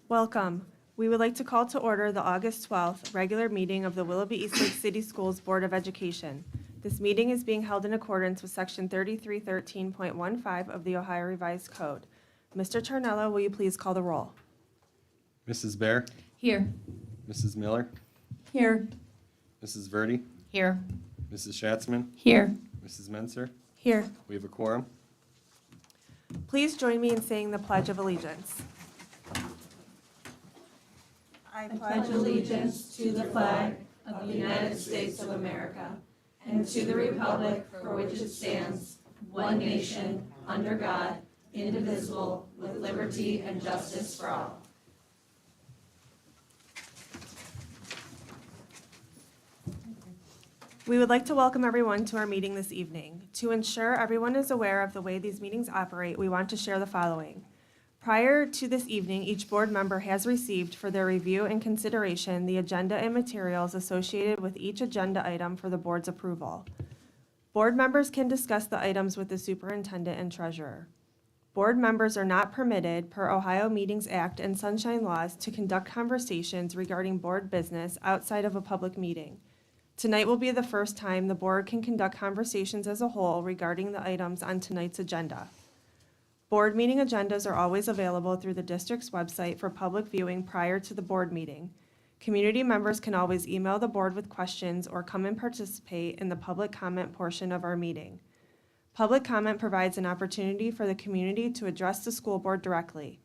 Welcome. We would like to call to order the August 12th regular meeting of the Willoughby Eastlake City Schools Board of Education. This meeting is being held in accordance with Section 3313.15 of the Ohio Revised Code. Mr. Charnello, will you please call the roll? Mrs. Bear, Here. Mrs. Miller, Here. Mrs. Verdi, Here. Mrs. Schatzman, Here. Mrs. Menser. Here. We have a quorum. Please join me in saying the Pledge of Allegiance. I pledge allegiance to the flag of the United States of America and to the republic for which it stands, one nation, under God, indivisible, with liberty and justice for all. We would like to welcome everyone to our meeting this evening. To ensure everyone is aware of the way these meetings operate, we want to share the following. Prior to this evening, each board member has received for their review and consideration the agenda and materials associated with each agenda item for the board's approval. Board members can discuss the items with the superintendent and treasurer. Board members are not permitted, per Ohio Meetings Act and Sunshine Laws, to conduct conversations regarding board business outside of a public meeting. Tonight will be the first time the board can conduct conversations as a whole regarding the items on tonight's agenda. Board meeting agendas are always available through the district's website for public viewing prior to the board meeting. Community members can always email the board with questions or come and participate in the public comment portion of our meeting. Public comment provides an opportunity for the community to address the school board directly.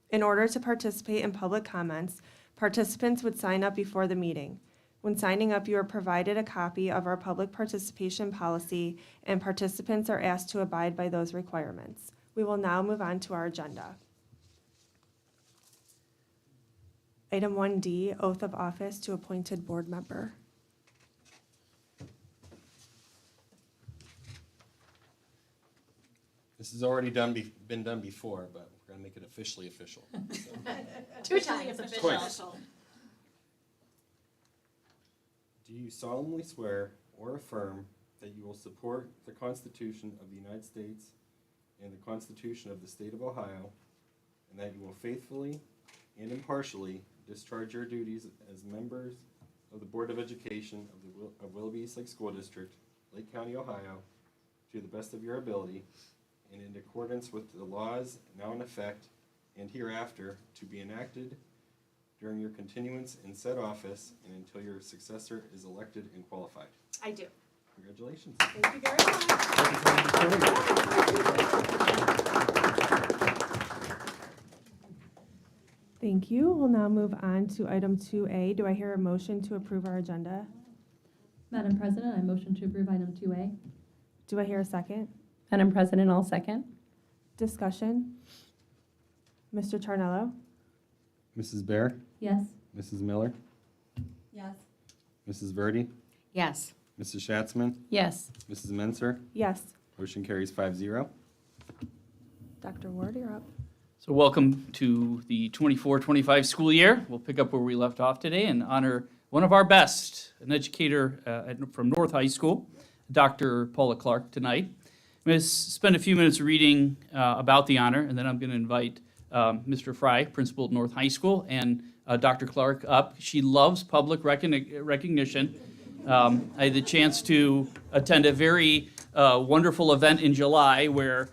In order to participate in public comments, participants would sign up before the meeting. When signing up, you are provided a copy of our public participation policy, and participants are asked to abide by those requirements. We will now move on to our agenda. Item 1D, oath of office to appointed board member. This has already been done before, but we're going to make it officially official. So, 2 times official. Twice. Do you solemnly swear or affirm that you will support the Constitution of the United States and the Constitution of the State of Ohio, and that you will faithfully and impartially discharge your duties as members of the Board of Education of Willoughby Eastlake School District, Lake County, Ohio, to the best of your ability, and in accordance with the laws now in effect and hereafter to be enacted during your continuance in said office and until your successor is elected and qualified? I do. Congratulations. Thank you very much. Thank you. We'll now move on to item 2A. Do I hear a motion to approve our agenda? Madam President, I motion to approve item 2A. Do I hear a second? Madam President, I'll second. Discussion? Mr. Charnello? Mrs. Bear, Yes. Mrs. Miller, Yes. Mrs. Verdi, Yes. Mrs. Schatzman, Yes. Mrs. Menser. Yes. Motion carries 5-0. Dr. Ward, you're up. So welcome to the 24-25 school year. We'll pick up where we left off today and honor one of our best, an educator from North High School, Dr. Paula Clark, tonight. I'm going to spend a few minutes reading about the honor, and then I'm going to invite Mr. Fry, principal at North High School, and Dr. Clark up. She loves public recognition. I had the chance to attend a very wonderful event in July where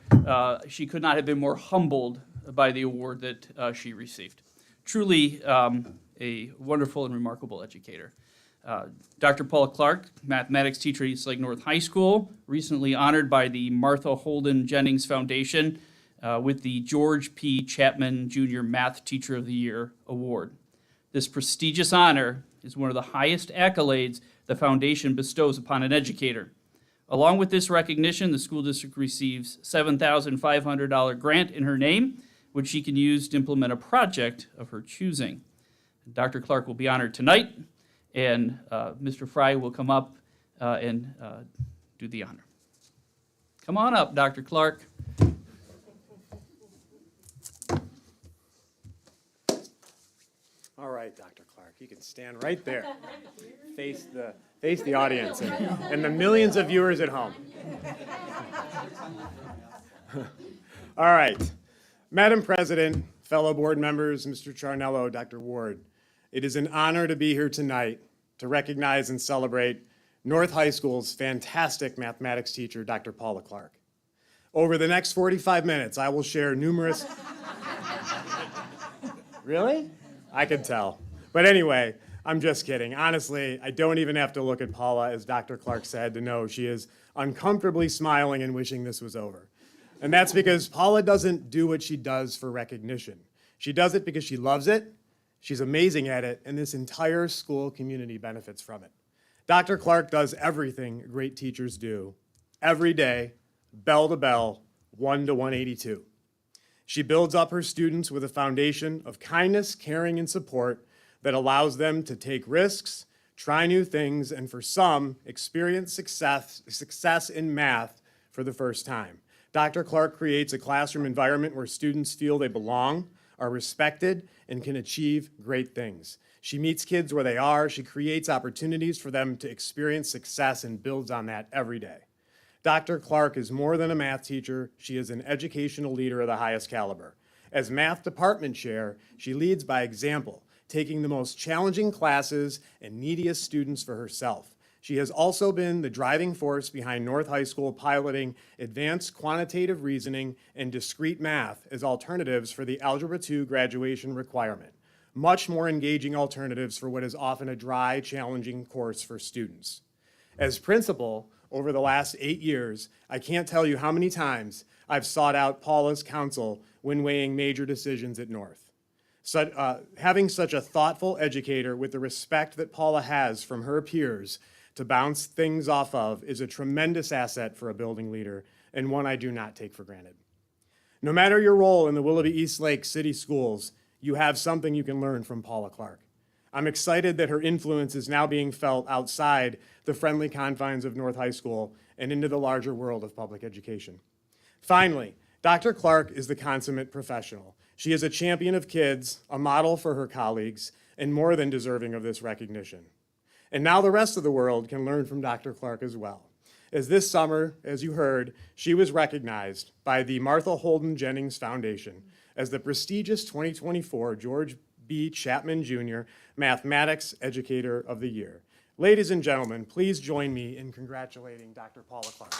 she could not have been more humbled by the award that she received. Truly a wonderful and remarkable educator. Dr. Paula Clark, mathematics teacher at Eastlake North High School, recently honored by the Martha Holden Jennings Foundation with the George P. Chapman Jr. Math Teacher of the Year Award. This prestigious honor is one of the highest accolades the foundation bestows upon an educator. Along with this recognition, the school district receives $7,500 grant in her name, which she can use to implement a project of her choosing. Dr. Clark will be honored tonight, and Mr. Fry will come up and do the honor. Come on up, Dr. Clark. All right, Dr. Clark, you can stand right there. Face the audience and the millions of viewers at home. All right. Madam President, fellow board members, Mr. Charnello, Dr. Ward. It is an honor to be here tonight to recognize and celebrate North High School's fantastic mathematics teacher, Dr. Paula Clark. Over the next 45 minutes, I will share numerous... Really? I could tell. But anyway, I'm just kidding. Honestly, I don't even have to look at Paula, as Dr. Clark said, to know she is uncomfortably smiling and wishing this was over. And that's because Paula doesn't do what she does for recognition. She does it because she loves it, she's amazing at it, and this entire school community benefits from it. Dr. Clark does everything great teachers do, every day, bell to bell, 1 to 182. She builds up her students with a foundation of kindness, caring, and support that allows them to take risks, try new things, and for some, experience success in math for the first time. Dr. Clark creates a classroom environment where students feel they belong, are respected, and can achieve great things. She meets kids where they are, she creates opportunities for them to experience success and builds on that every day. Dr. Clark is more than a math teacher, she is an educational leader of the highest caliber. As math department chair, she leads by example, taking the most challenging classes and neediest students for herself. She has also been the driving force behind North High School piloting advanced quantitative reasoning and discrete math as alternatives for the Algebra 2 graduation requirement. Much more engaging alternatives for what is often a dry, challenging course for students. As principal, over the last 8 years, I can't tell you how many times I've sought out Paula's counsel when weighing major decisions at North. Having such a thoughtful educator with the respect that Paula has from her peers to bounce things off of is a tremendous asset for a building leader and one I do not take for granted. No matter your role in the Willoughby East Lake City Schools, you have something you can learn from Paula Clark. I'm excited that her influence is now being felt outside the friendly confines of North High School and into the larger world of public education. Finally, Dr. Clark is the consummate professional. She is a champion of kids, a model for her colleagues, and more than deserving of this recognition. And now the rest of the world can learn from Dr. Clark as well. As this summer, as you heard, she was recognized by the Martha Holden Jennings Foundation as the prestigious 2024 George B. Chapman Jr. Mathematics Educator of the Year. Ladies and gentlemen, please join me in congratulating Dr. Paula Clark.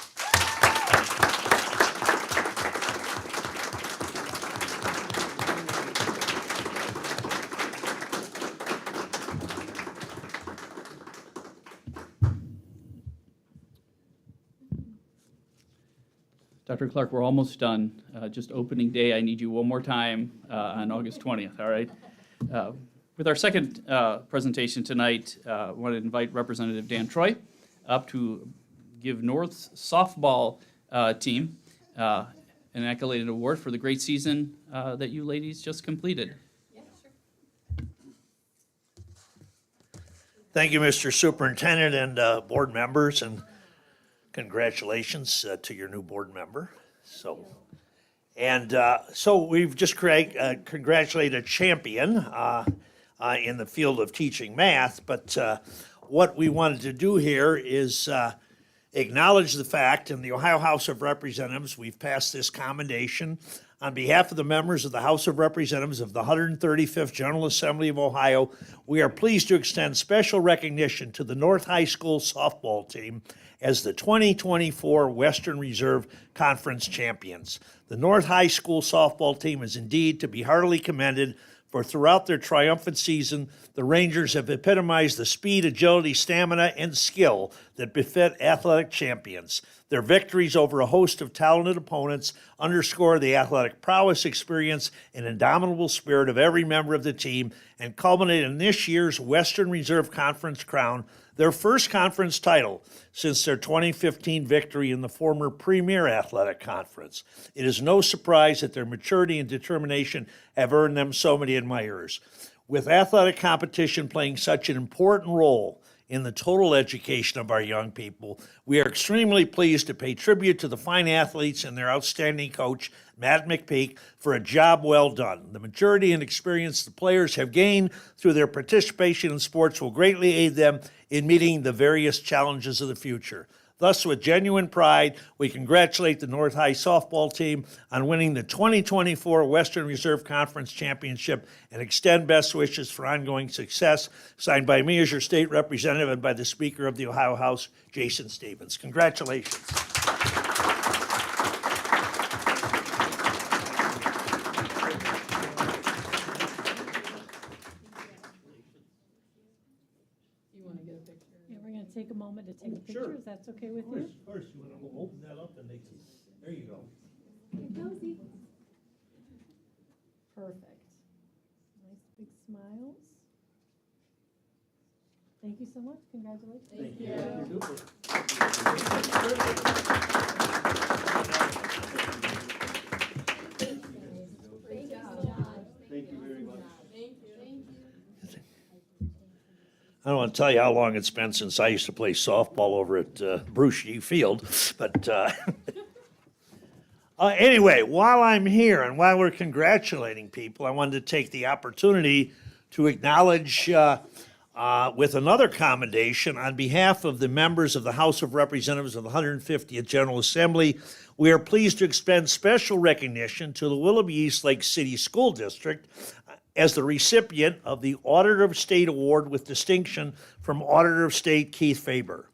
Dr. Clark, we're almost done. Just opening day, I need you one more time on August 20th, all right? With our second presentation tonight, I want to invite Representative Dan Troy up to give North's softball team an accolade and award for the great season that you ladies just completed. Thank you, Mr. Superintendent and board members, and congratulations to your new board member. So we've just congratulated a champion in the field of teaching math, but what we wanted to do here is acknowledge the fact in the Ohio House of Representatives, we've passed this commendation on behalf of the members of the House of Representatives of the 135th General Assembly of Ohio. We are pleased to extend special recognition to the North High School softball team as the 2024 Western Reserve Conference champions. The North High School softball team is indeed to be heartily commended, for throughout their triumphant season, the Rangers have epitomized the speed, agility, stamina, and skill that befit athletic champions. Their victories over a host of talented opponents underscore the athletic prowess, experience, and indomitable spirit of every member of the team and culminate in this year's Western Reserve Conference crown, their first conference title since their 2015 victory in the former Premier Athletic Conference. It is no surprise that their maturity and determination have earned them so many admirers. With athletic competition playing such an important role in the total education of our young people, we are extremely pleased to pay tribute to the fine athletes and their outstanding coach, Matt McPeak, for a job well done. The maturity and experience the players have gained through their participation in sports will greatly aid them in meeting the various challenges of the future. Thus, with genuine pride, we congratulate the North High softball team on winning the 2024 Western Reserve Conference Championship and extend best wishes for ongoing success. Signed by me as your state representative and by the Speaker of the Ohio House, Jason Stevens. Congratulations. Yeah, we're gonna take a moment to take a picture, if that's okay with you? Of course, you want to open that up and they can, there you go. Perfect. Nice big smiles. Thank you so much, congratulations. Thank you. Thank you very much. I don't want to tell you how long it's been since I used to play softball over at Bruce G. Field, but anyway, while I'm here and while we're congratulating people, I wanted to take the opportunity to acknowledge with another commendation on behalf of the members of the House of Representatives of the 150th General Assembly. We are pleased to extend special recognition to the Willoughby East Lake City School District as the recipient of the Auditor of State Award with distinction from Auditor of State Keith Faber.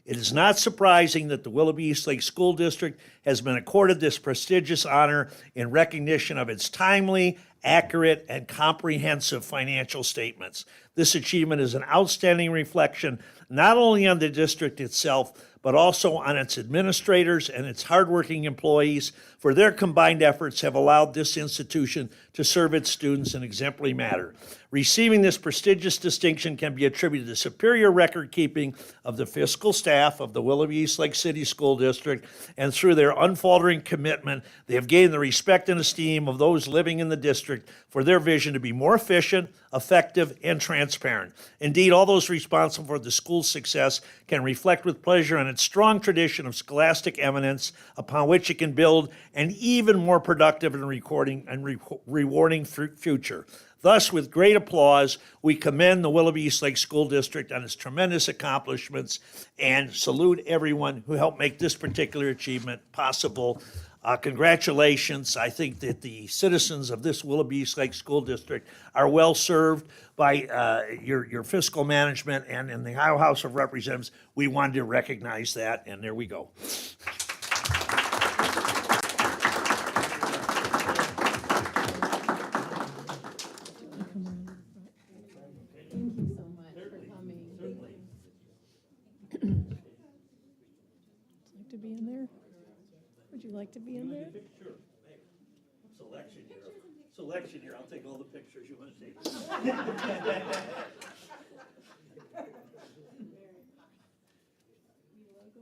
It is not surprising that the Willoughby East Lake School District has been accorded this prestigious honor in recognition of its timely, accurate, and comprehensive financial statements. This achievement is an outstanding reflection not only on the district itself, but also on its administrators and its hardworking employees, for their combined efforts have allowed this institution to serve its students in an exemplary manner. Receiving this prestigious distinction can be attributed to superior record keeping of the fiscal staff of the Willoughby East Lake City School District, and through their unfaltering commitment, they have gained the respect and esteem of those living in the district for their vision to be more efficient, effective, and transparent. Indeed, all those responsible for the school's success can reflect with pleasure on its strong tradition of scholastic eminence upon which it can build an even more productive and rewarding future. Thus, with great applause, we commend the Willoughby East Lake School District on its tremendous accomplishments and salute everyone who helped make this particular achievement possible. Congratulations. I think that the citizens of this Willoughby East Lake School District are well served by your fiscal management, and in the Ohio House of Representatives, we wanted to recognize that, and there we go. Thank you so much for coming. Would you like to be in there? Would you like to be in there? Sure. Selection here. I'll take all the pictures you want to take. Logo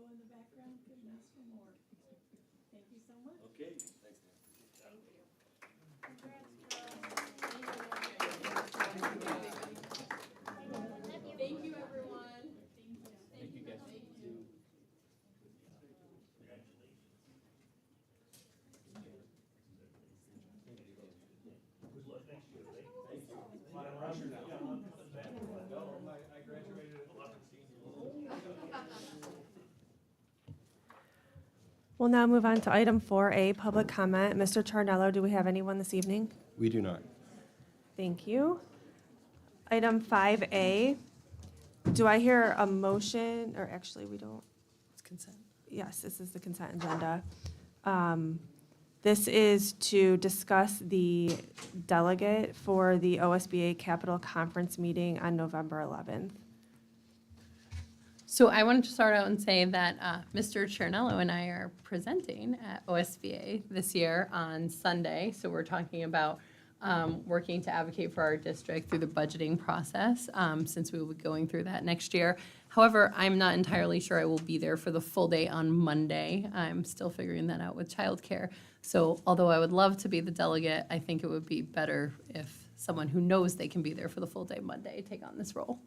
in the background, couldn't ask for more. Thank you so much. Okay. Thank you, everyone. Thank you, guys. We'll now move on to item 4A, public comment. Mr. Charnello, do we have anyone this evening? We do not. Thank you. Item 5A, do I hear a motion, or actually, we don't? It's consent. Yes, this is the consent agenda. This is to discuss the delegate for the OSBA Capital Conference meeting on November 11th. So I wanted to start out and say that Mr. Chernello and I are presenting at OSBA this year on Sunday. So we're talking about working to advocate for our district through the budgeting process, since we will be going through that next year. However, I'm not entirely sure I will be there for the full day on Monday. I'm still figuring that out with childcare. So although I would love to be the delegate, I think it would be better if someone who knows they can be there for the full day Monday take on this role.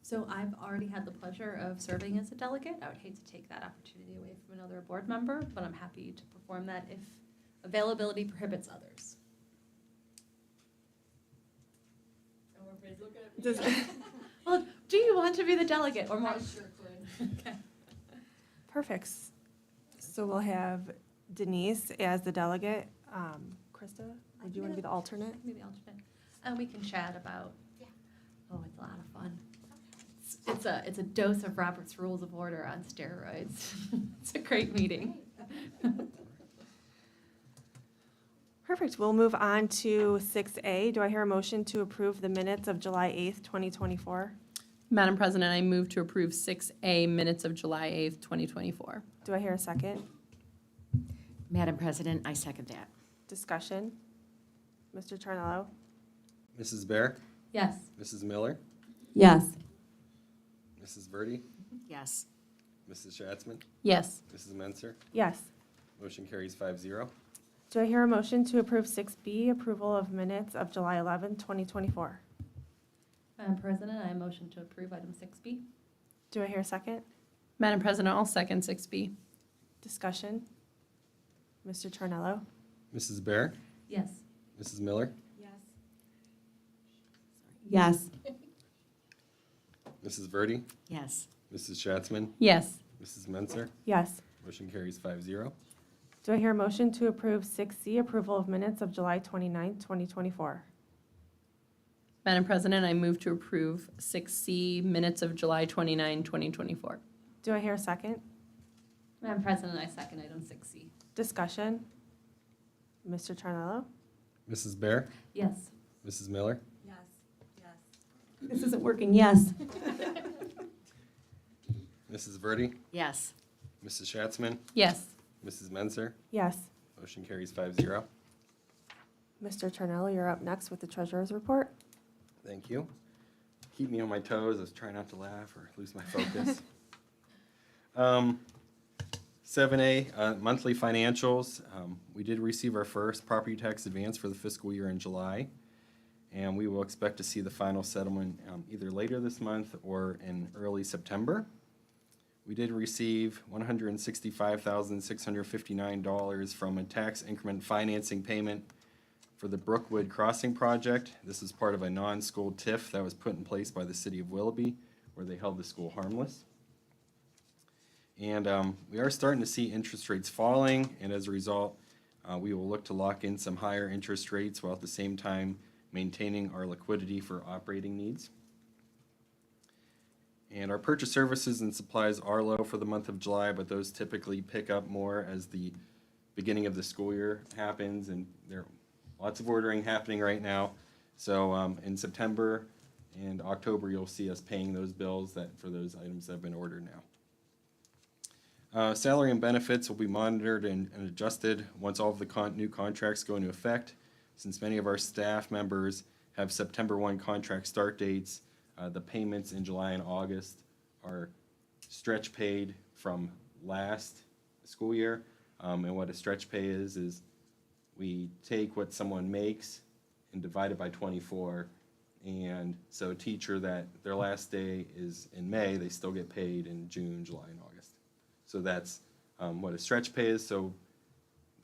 So I've already had the pleasure of serving as a delegate. I would hate to take that opportunity away from another board member, but I'm happy to perform that if availability prohibits others. Does- Well, do you want want to be the delegate or more? Okay. Perfect. So we'll have Denise as the delegate. Krista, would you want to be the alternate? Maybe alternate. And we can chat about, oh, it's a lot of fun. It's a dose of Robert's Rules of Order on steroids. It's a great meeting. Perfect. We'll move on to 6A. Do I hear a motion to approve the minutes of July 8th, 2024? Madam President, I move to approve 6A minutes of July 8th, 2024. Do I hear a second? Madam President, I second that. Discussion? Mr. Charnello? Mrs. Bear? Yes. Mrs. Miller? Yes. Mrs. Verdi? Yes. Mrs. Schatzman? Yes. Mrs. Menser? Yes. Motion carries 5-0. Do I hear a motion to approve 6B, approval of minutes of July 11th, 2024? Madam President, I motion to approve item 6B. Do I hear a second? Madam President, I'll second 6B. Discussion? Mr. Charnello? Mrs. Bear? Yes. Mrs. Miller? Yes. Mrs. Verdi? Yes. Mrs. Schatzman? Yes. Mrs. Menser? Yes. Motion carries 5-0. Do I hear a motion to approve 6C, approval of minutes of July 29th, 2024? Madam President, I move to approve 6C minutes of July 29, 2024. Do I hear a second? Madam President, I second item 6C. Discussion? Mr. Charnello? Mrs. Bear? Yes. Mrs. Miller? This isn't working, yes. Mrs. Verdi? Yes. Mrs. Schatzman? Yes. Mrs. Menser? Yes. Motion carries 5-0. Mr. Charnello, you're up next with the treasurer's report. Thank you. Keep me on my toes. I was trying not to laugh or lose my focus. 7A, monthly financials. We did receive our first property tax advance for the fiscal year in July, and we will expect to see the final settlement either later this month or in early September. We did receive $165,659 from a tax increment financing payment for the Brookwood Crossing project. This is part of a non-school TIF that was put in place by the city of Willoughby, where they held the school harmless. And we are starting to see interest rates falling, and as a result, we will look to lock in some higher interest rates while at the same time maintaining our liquidity for operating needs. And our purchase services and supplies are low for the month of July, but those typically pick up more as the beginning of the school year happens, and there are lots of ordering happening right now. So in September and October, you'll see us paying those bills for those items that have been ordered now. Salary and benefits will be monitored and adjusted once all of the new contracts go into effect. Since many of our staff members have September 1 contract start dates, the payments in July and August are stretch paid from last school year. And what a stretch pay is we take what someone makes and divide it by 24. And so a teacher that their last day is in May, they still get paid in June, July, and August. So that's what a stretch pay is. So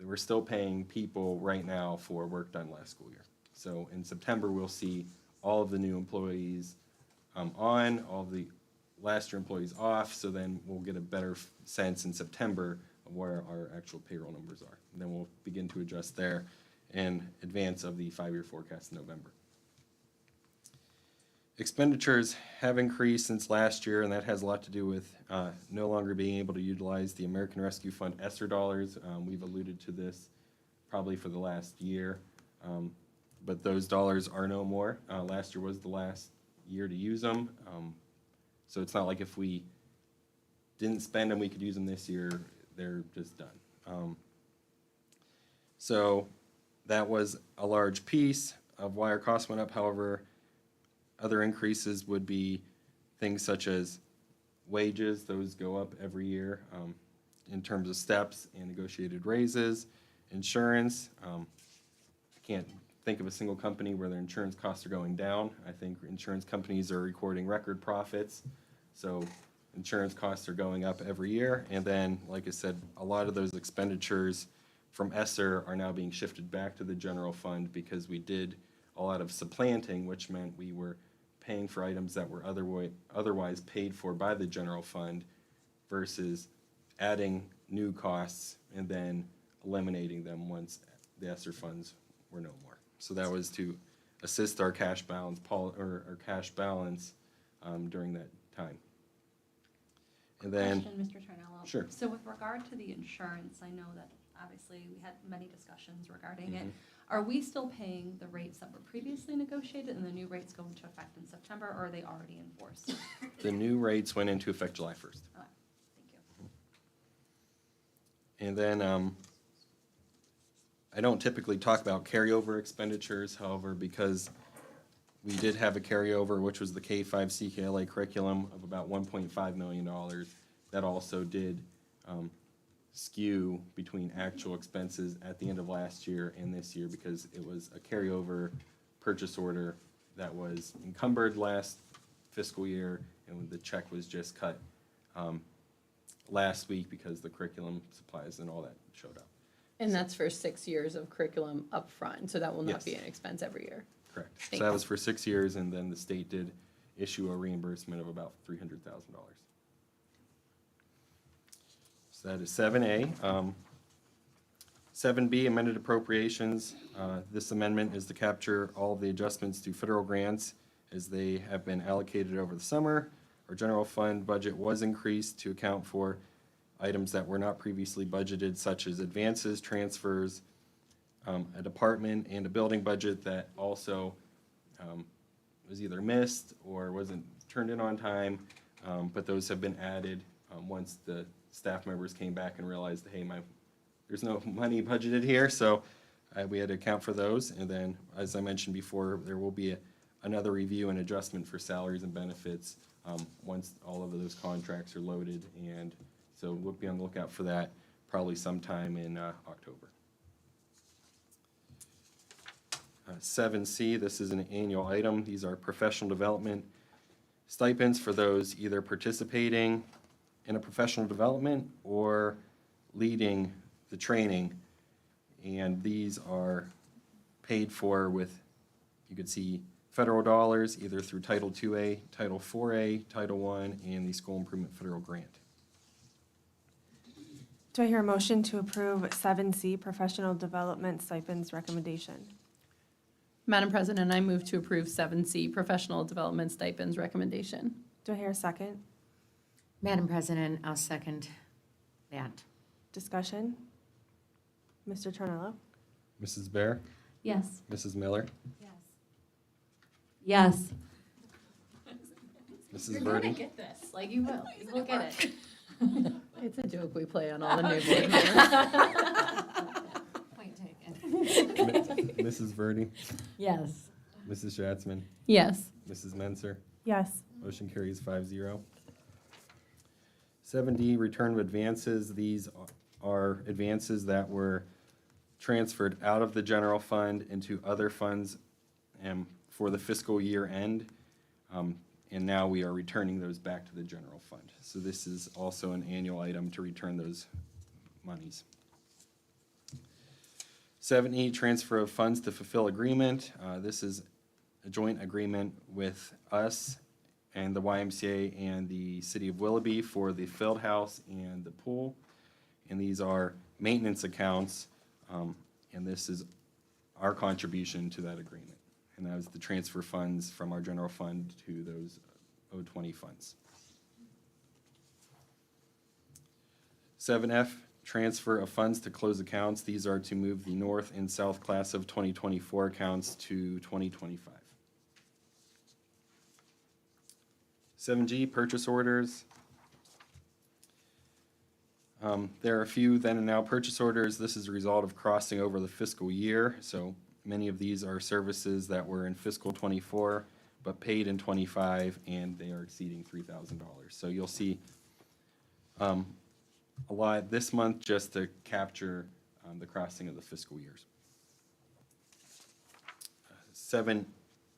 we're still paying people right now for work done last school year. So in September, we'll see all of the new employees on, all of the last year employees off. So then we'll get a better sense in September of where our actual payroll numbers are. And then we'll begin to adjust there in advance of the 5-year forecast in November. Expenditures have increased since last year, and that has a lot to do with no longer being able to utilize the American Rescue Fund ESSER dollars. We've alluded to this probably for the last year, but those dollars are no more. Last year was the last year to use them, so it's not like if we didn't spend them, we could use them this year. They're just done. So that was a large piece of why our costs went up. However, other increases would be things such as wages. Those go up every year in terms of steps and negotiated raises. Insurance, I can't think of a single company where their insurance costs are going down. I think insurance companies are recording record profits, so insurance costs are going up every year. And then, like I said, a lot of those expenditures from ESSER are now being shifted back to the general fund because we did a lot of supplanting, which meant we were paying for items that were otherwise paid for by the general fund versus adding new costs and then eliminating them once the ESSER funds were no more. So that was to assist our cash balance, our cash balance during that time. And then, Question, Mr. Tarnello. Sure. So with regard to the insurance, I know that obviously we had many discussions regarding it. Are we still paying the rates that were previously negotiated and the new rates go into effect in September, or are they already in force? the new rates went into effect July 1st. Thank you. And then, I don't typically talk about carryover expenditures, however, because we did have a carryover, which was the K-5 CKLA curriculum of about $1.5 million. That also did skew between actual expenses at the end of last year and this year because it was a carryover purchase order that was encumbered last fiscal year, and the check was just cut last week because the curriculum supplies and all that showed up. And that's for 6 years of curriculum upfront, so that will not be Yes. an expense every year. Correct. So Thank that you. was for 6 years, and then the state did issue a reimbursement of about $300,000. So that is 7A. 7B, amended appropriations. This amendment is to capture all of the adjustments to federal grants as they have been allocated over the summer. Our general fund budget was increased to account for items that were not previously budgeted, such as advances, transfers, a department and a building budget that also was either missed or wasn't turned in on time, but those have been added once the staff members came back and realized, hey, there's no money budgeted here, so we had to account for those. And then, as I mentioned before, there will be another review and adjustment for salaries and benefits once all of those contracts are loaded, and so we'll be on the lookout for that probably sometime in October. 7C, this is an annual item. These are professional development stipends for those either participating in a professional development or leading the training. And these are paid for with, you could see, federal dollars, either through Title IIA, Title IVA, Title I, and the School Improvement Federal Grant. Do I hear a motion to approve 7C, professional development stipends recommendation? Madam President, I move to approve 7C, professional development stipends recommendation. Do I hear a second? Madam President, I'll second that. Discussion? Mr. Tornello? Mrs. Bear? Yes. Mrs. Miller? Yes. Mrs. You're gonna Verdi? get this, like you will. You will get it. It's a joke we play on all the new board members. Point taken. Mrs. Verdi? Yes. Mrs. Schatzman? Yes. Mrs. Menser? Yes. Motion carries 5-0. 7D, return of advances. These are advances that were transferred out of the general fund into other funds for the fiscal year end. And now we are returning those back to the general fund. So this is also an annual item to return those monies. 7E, transfer of funds to fulfill agreement. This is a joint agreement with us and the YMCA and the City of Willoughby for the field house and the pool. And these are maintenance accounts, and this is our contribution to that agreement. And that was the transfer funds from our general fund to those 020 funds. 7F, transfer of funds to close accounts. These are to move the North and South class of 2024 accounts to 2025. 7G, purchase orders. There are a few then and now purchase orders. This is a result of crossing over the fiscal year. So many of these are services that were in fiscal '24 but paid in '25, and they are exceeding $3,000. So you'll see a lot this month just to capture the crossing of the fiscal years. 7H,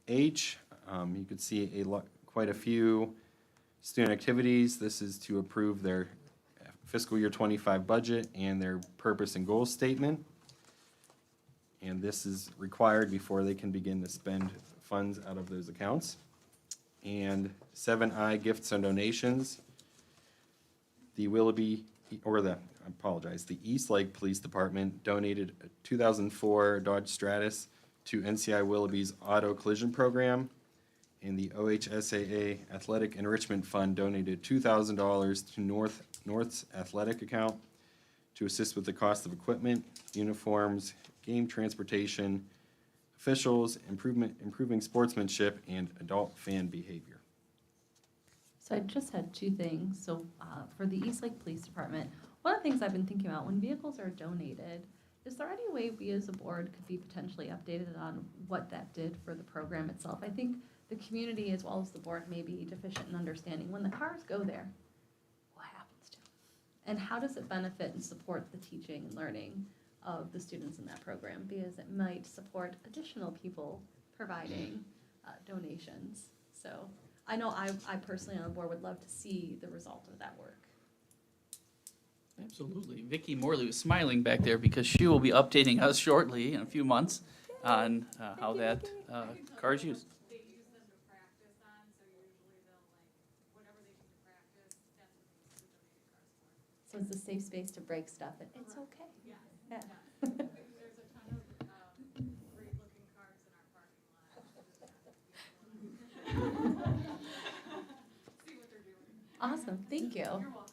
you could see quite a few student activities. This is to approve their fiscal year '25 budget and their purpose and goals statement. And this is required before they can begin to spend funds out of those accounts. And 7I, gifts and donations. The the Eastlake Police Department donated a 2004 Dodge Stratus to NCI Willoughby's Auto Collision Program. And the OHSAA Athletic Enrichment Fund donated $2,000 to North's athletic account to assist with the cost of equipment, uniforms, game transportation, officials, improving sportsmanship, and adult fan behavior. So I just had two things. So for the Eastlake Police Department, one of the things I've been thinking about, when vehicles are donated, is there any way we as a board could be potentially updated on what that did for the program itself? I think the community as well as the board may be deficient in understanding when the cars go there, what happens to them? And how does it benefit and support the teaching and learning of the students in that program? Because it might support additional people providing donations. So I know I personally on the board would love to see the result of that work. Absolutely. Vicki Morley was smiling back there because she will be updating us shortly in a few months on how that car is used. They use them to practice on, so usually they'll whatever they do to practice, that's what they use the donated cars for. So it's a safe space to break stuff, and it's okay. Yeah. Yeah. There's a ton of great looking cars in our parking lot. See what they're doing. Awesome, thank you. You're welcome.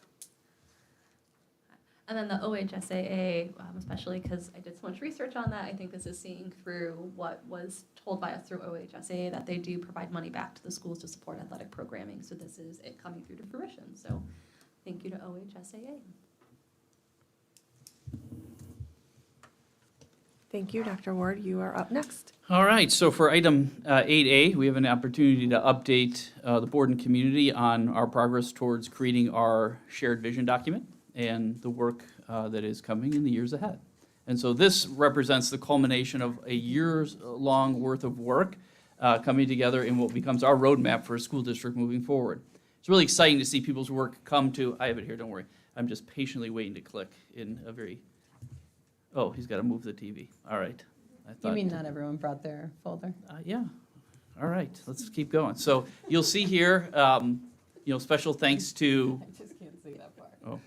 And then the OHSAA, especially because I did so much research on that, I think this is seeing through what was told by us through OHSAA, that they do provide money back to the schools to support athletic programming. So this is it coming through to fruition. So thank you to OHSAA. Thank you, Dr. Ward. You are up next. All right, so for item 8A, we have an opportunity to update the board and community on our progress towards creating our shared vision document and the work that is coming in the years ahead. And so this represents the culmination of a years-long worth of work coming together in what becomes our roadmap for a school district moving forward. It's really exciting to see people's work come to, I have it here, don't worry. I'm just patiently waiting to click in a very, oh, he's got to move the TV. All right. I You thought- mean not everyone brought their folder? Yeah. All right, let's keep going. So you'll see here, special thanks to, I just can't see that far. oh.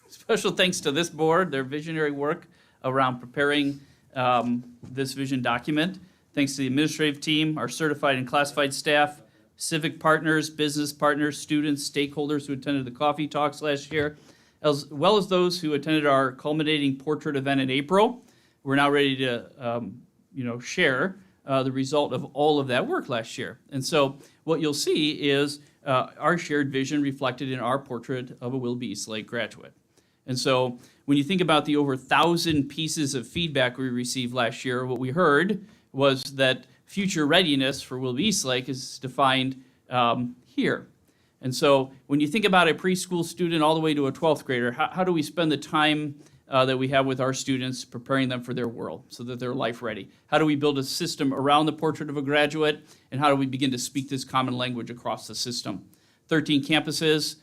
Special thanks to this board, their visionary work around preparing this vision document. Thanks to the administrative team, our certified and classified staff, civic partners, business partners, students, stakeholders who attended the coffee talks last year, as well as those who attended our culminating portrait event in April. We're now ready to, share the result of all of that work last year. And so what you'll see is our shared vision reflected in our portrait of a Willoughby Eastlake graduate. And so when you think about the over 1,000 pieces of feedback we received last year, what we heard was that future readiness for Willoughby Eastlake is defined here. And so when you think about a preschool student all the way to a 12th grader, how do we spend the time that we have with our students preparing them for their world so that they're life ready? How do we build a system around the portrait of a graduate? And how do we begin to speak this common language across the system? 13 campuses,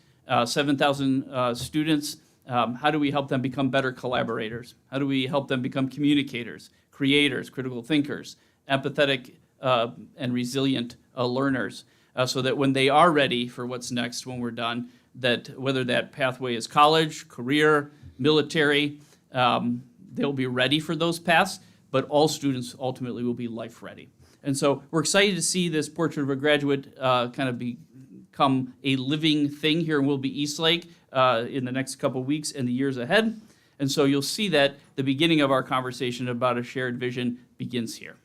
7,000 students. How do we help them become better collaborators? How do we help them become communicators, creators, critical thinkers, empathetic and resilient learners, so that when they are ready for what's next when we're done, that whether that pathway is college, career, military, they'll be ready for those paths, but all students ultimately will be life ready. And so we're excited to see this portrait of a graduate kind of become a living thing here in Willoughby Eastlake in the next couple weeks and the years ahead. And so you'll see that the beginning of our conversation about a shared vision begins here.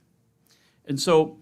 And so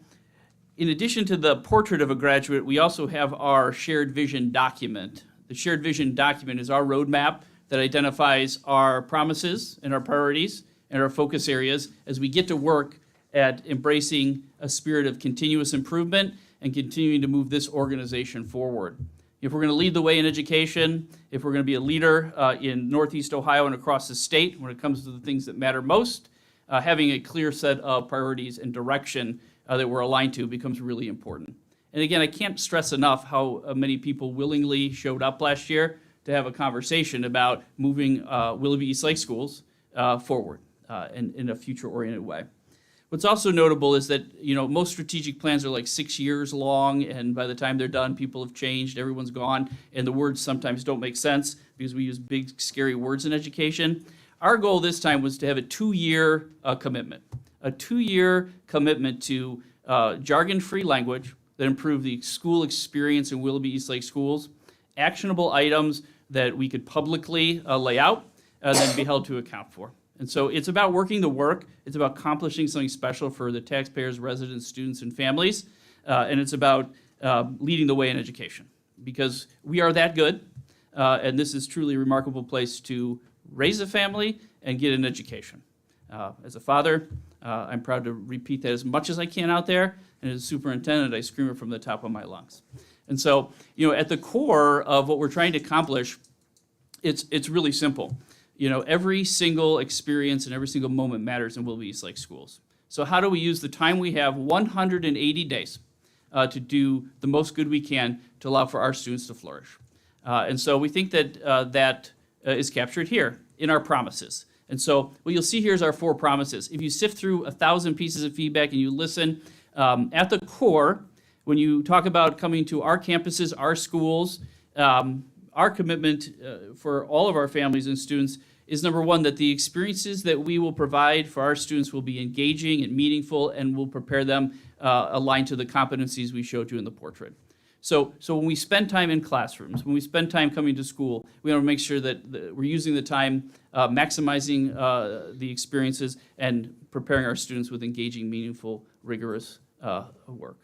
in addition to the portrait of a graduate, we also have our shared vision document. The shared vision document is our roadmap that identifies our promises and our priorities and our focus areas as we get to work at embracing a spirit of continuous improvement and continuing to move this organization forward. If we're going to lead the way in education, if we're going to be a leader in Northeast Ohio and across the state when it comes to the things that matter most, having a clear set of priorities and direction that we're aligned to becomes really important. And again, I can't stress enough how many people willingly showed up last year to have a conversation about moving Willoughby Eastlake schools forward in a future-oriented way. What's also notable is that, most strategic plans are like 6 years long, and by the time they're done, people have changed, everyone's gone, and the words sometimes don't make sense because we use big, scary words in education. Our goal this time was to have a 2-year commitment, a 2-year commitment to jargon-free language that improve the school experience in Willoughby Eastlake schools, actionable items that we could publicly lay out and then be held to account for. And so it's about working the work, it's about accomplishing something special for the taxpayers, residents, students, and families, and it's about leading the way in education. Because we are that good, and this is truly a remarkable place to raise a family and get an education. As a father, I'm proud to repeat that as much as I can out there, and as a superintendent, I scream it from the top of my lungs. And so, at the core of what we're trying to accomplish, it's really simple. Every single experience and every single moment matters in Willoughby Eastlake schools. So how do we use the time we have, 180 days, to do the most good we can to allow for our students to flourish? And so we think that that is captured here in our promises. And so what you'll see here is our 4 promises. If you sift through 1,000 pieces of feedback and you listen, at the core, when you talk about coming to our campuses, our schools, our commitment for all of our families and students is, number one, that the experiences that we will provide for our students will be engaging and meaningful and will prepare them aligned to the competencies we showed you in the portrait. So when we spend time in classrooms, when we spend time coming to school, we want to make sure that we're using the time, maximizing the experiences, and preparing our students with engaging, meaningful, rigorous work.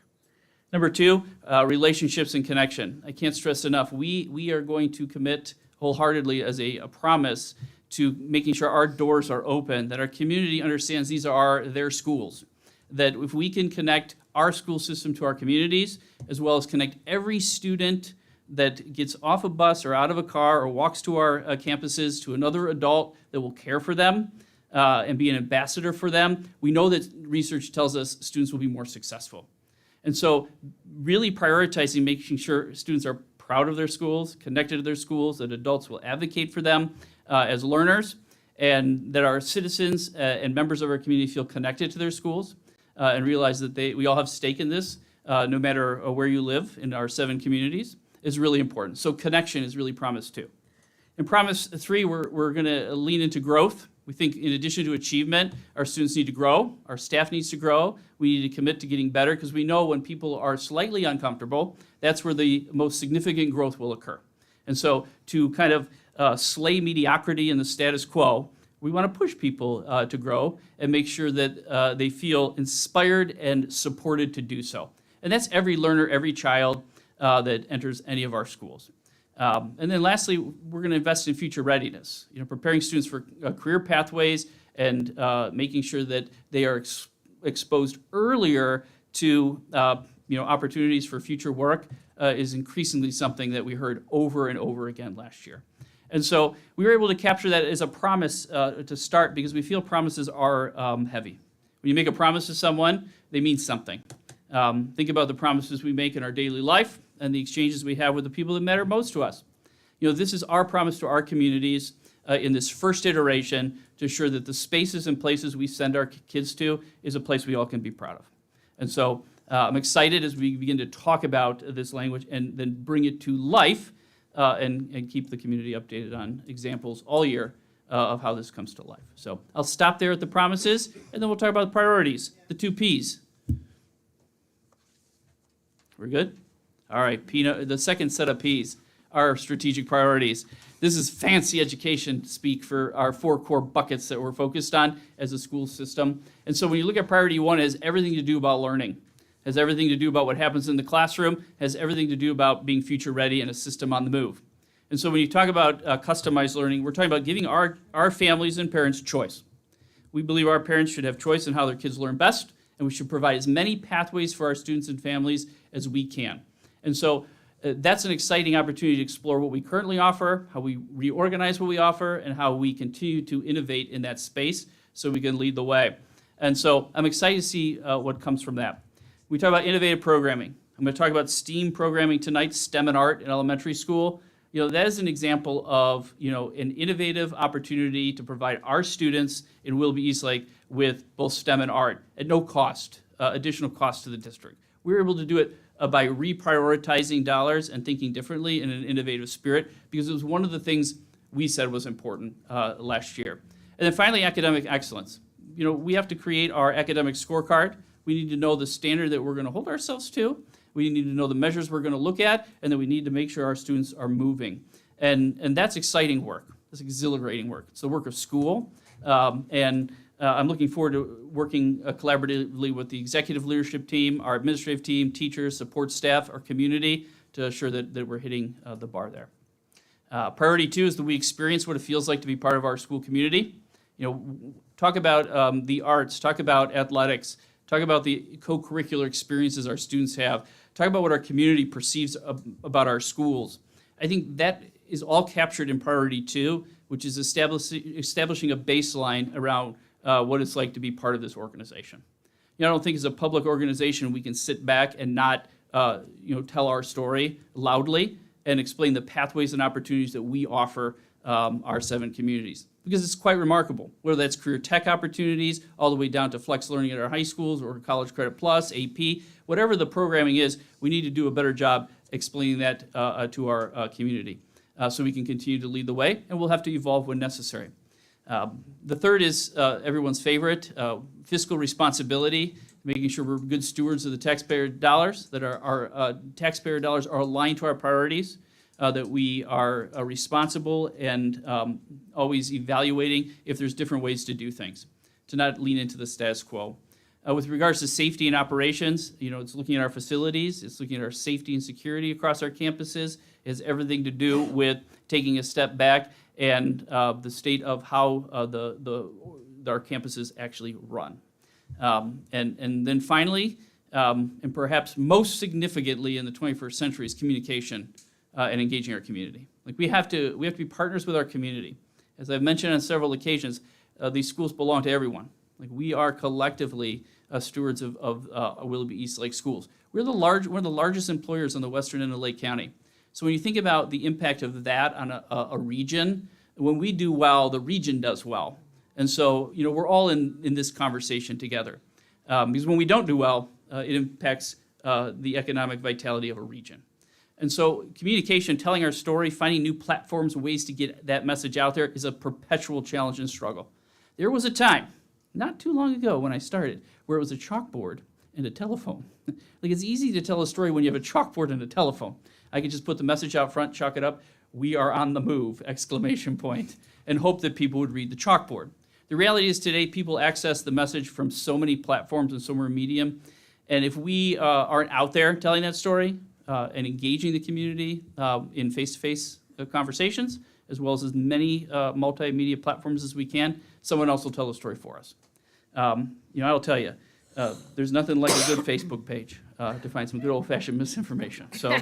Number 2, relationships and connection. I can't stress enough, we are going to commit wholeheartedly as a promise to making sure our doors are open, that our community understands these are their schools, that if we can connect our school system to our communities, as well as connect every student that gets off a bus or out of a car or walks to our campuses to another adult that will care for them and be an ambassador for them, we know that research tells us students will be more successful. And so really prioritizing making sure students are proud of their schools, connected to their schools, that adults will advocate for them as learners, and that our citizens and members of our community feel connected to their schools and realize that we all have stake in this, no matter where you live in our 7 communities, is really important. So connection is really promise 2. In promise 3, we're going to lean into growth. We think in addition to achievement, our students need to grow, our staff needs to grow, we need to commit to getting better, because we know when people are slightly uncomfortable, that's where the most significant growth will occur. And so to kind of slay mediocrity in the status quo, we want to push people to grow and make sure that they feel inspired and supported to do so. And that's every learner, every child that enters any of our schools. And then lastly, we're going to invest in future readiness, preparing students for career pathways and making sure that they are exposed earlier to opportunities for future work is increasingly something that we heard over and over again last year. And so we were able to capture that as a promise to start, because we feel promises are heavy. When you make a promise to someone, they mean something. Think about the promises we make in our daily life and the exchanges we have with the people that matter most to us. This is our promise to our communities in this first iteration to ensure that the spaces and places we send our kids to is a place we all can be proud of. And so I'm excited as we begin to talk about this language and then bring it to life and keep the community updated on examples all year of how this comes to life. So I'll stop there at the promises, and then we'll talk about the priorities, the 2 Ps. We're good? All right, the second set of Ps are strategic priorities. This is fancy education speak for our 4 core buckets that we're focused on as a school system. And so when you look at priority 1, it has everything to do about learning, has everything to do about what happens in the classroom, has everything to do about being future ready and a system on the move. And so when you talk about customized learning, we're talking about giving our families and parents choice. We believe our parents should have choice in how their kids learn best, and we should provide as many pathways for our students and families as we can. And so that's an exciting opportunity to explore what we currently offer, how we reorganize what we offer, and how we continue to innovate in that space so we can lead the way. And so I'm excited to see what comes from that. We talk about innovative programming. I'm going to talk about STEAM programming tonight, STEM and art in elementary school. That is an example of, an innovative opportunity to provide our students in Willoughby Eastlake with both STEM and art at no cost, additional cost to the district. We were able to do it by reprioritizing dollars and thinking differently in an innovative spirit, because it was one of the things we said was important last year. And then finally, academic excellence. We have to create our academic scorecard. We need to know the standard that we're going to hold ourselves to. We need to know the measures we're going to look at, and then we need to make sure our students are moving. And that's exciting work. It's exhilarating work. It's the work of school. I'm looking forward to working collaboratively with the executive leadership team, our administrative team, teachers, support staff, our community, to assure that we're hitting the bar there. Priority 2 is that we experience what it feels like to be part of our school community. Talk about the arts, talk about athletics, talk about the co-curricular experiences our students have, talk about what our community perceives about our schools. I think that is all captured in priority 2, which is establishing a baseline around what it's like to be part of this organization. I don't think as a public organization we can sit back and not tell our story loudly and explain the pathways and opportunities that we offer our 7 communities. Because it's quite remarkable, whether that's career tech opportunities, all the way down to flex learning at our high schools or College Credit Plus, AP, whatever the programming is, we need to do a better job explaining that to our community so we can continue to lead the way, and we'll have to evolve when necessary. The third is everyone's favorite, fiscal responsibility, making sure we're good stewards of the taxpayer dollars, that our taxpayer dollars are aligned to our priorities, that we are responsible and always evaluating if there's different ways to do things, to not lean into the status quo. With regards to safety and operations, it's looking at our facilities, it's looking at our safety and security across our campuses. It has everything to do with taking a step back and the state of how our campuses actually run. And then finally, and perhaps most significantly in the 21st century, is communication and engaging our community. We have to be partners with our community. As I've mentioned on several occasions, these schools belong to everyone. We are collectively stewards of Willoughby Eastlake schools. We're one of the largest employers on the western end of Lake County. So when you think about the impact of that on a region, when we do well, the region does well. And so, we're all in this conversation together. Because when we don't do well, it impacts the economic vitality of a region. And so communication, telling our story, finding new platforms, ways to get that message out there is a perpetual challenge and struggle. There was a time, not too long ago when I started, where it was a chalkboard and a telephone. It's easy to tell a story when you have a chalkboard and a telephone. I could just put the message out front, chalk it up, "We are on the move," ! And hope that people would read the chalkboard. The reality is today people access the message from so many platforms and so many medium. And if we aren't out there telling that story and engaging the community in face-to-face conversations, as well as many multimedia platforms as we can, someone else will tell the story for us. I'll tell you, there's nothing like a good Facebook page to find some good old-fashioned misinformation. So,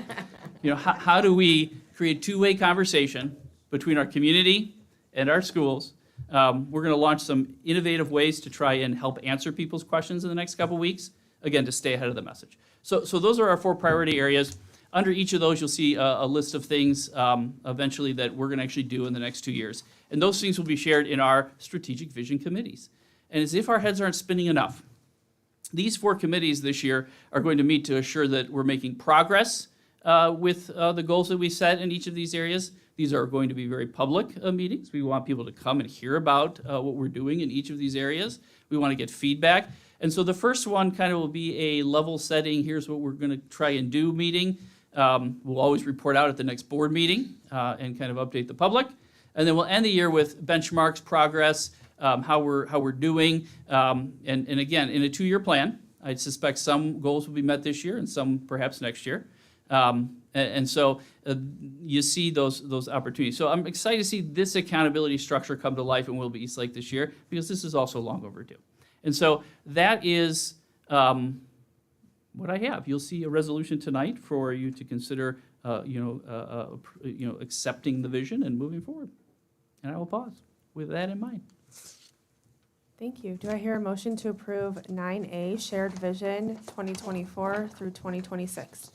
how do we create two-way conversation between our community and our schools? We're going to launch some innovative ways to try and help answer people's questions in the next couple weeks, again, to stay ahead of the message. So those are our 4 priority areas. Under each of those, you'll see a list of things eventually that we're going to actually do in the next 2 years. And those things will be shared in our strategic vision committees. And as if our heads aren't spinning enough, these 4 committees this year are going to meet to assure that we're making progress with the goals that we set in each of these areas. These are going to be very public meetings. We want people to come and hear about what we're doing in each of these areas. We want to get feedback. And so the first one kind of will be a level setting, here's what we're going to try and do meeting. We'll always report out at the next board meeting and kind of update the public. And then we'll end the year with benchmarks, progress, how we're doing. And again, in a 2-year plan, I suspect some goals will be met this year and some perhaps next year. And so you see those opportunities. So I'm excited to see this accountability structure come to life in Willoughby Eastlake this year, because this is also long overdue. And so that is what I have. You'll see a resolution tonight for you to consider, accepting the vision and moving forward. And I will pause with that in mind. Thank you. Do I hear a motion to approve 9A, Shared Vision 2024 through 2026?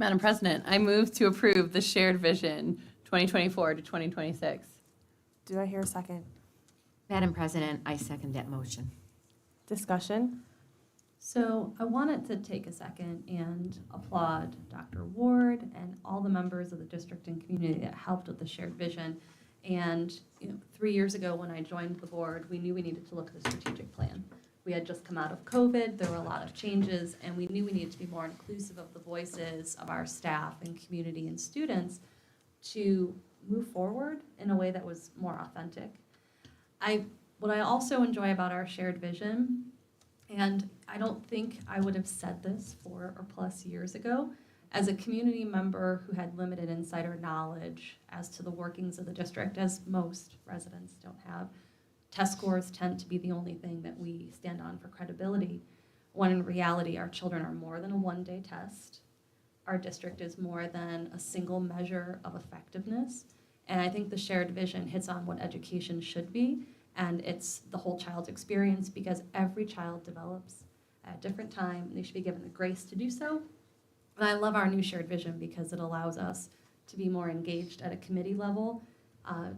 Madam President, I move to approve the shared vision 2024 to 2026. Do I hear a second? Madam President, I second that motion. Discussion? So I wanted to take a second and applaud Dr. Ward and all the members of the district and community that helped with the shared vision. And 3 years ago when I joined the board, we knew we needed to look at the strategic plan. We had just come out of COVID, there were a lot of changes, and we knew we needed to be more inclusive of the voices of our staff and community and students to move forward in a way that was more authentic. What I also enjoy about our shared vision, and I don't think I would have said this 4 or plus years ago, as a community member who had limited insider knowledge as to the workings of the district, as most residents don't have, test scores tend to be the only thing that we stand on for credibility, when in reality our children are more than a one-day test. Our district is more than a single measure of effectiveness. And I think the shared vision hits on what education should be, and it's the whole child's experience, because every child develops at a different time, and they should be given the grace to do so. And I love our new shared vision because it allows us to be more engaged at a committee level,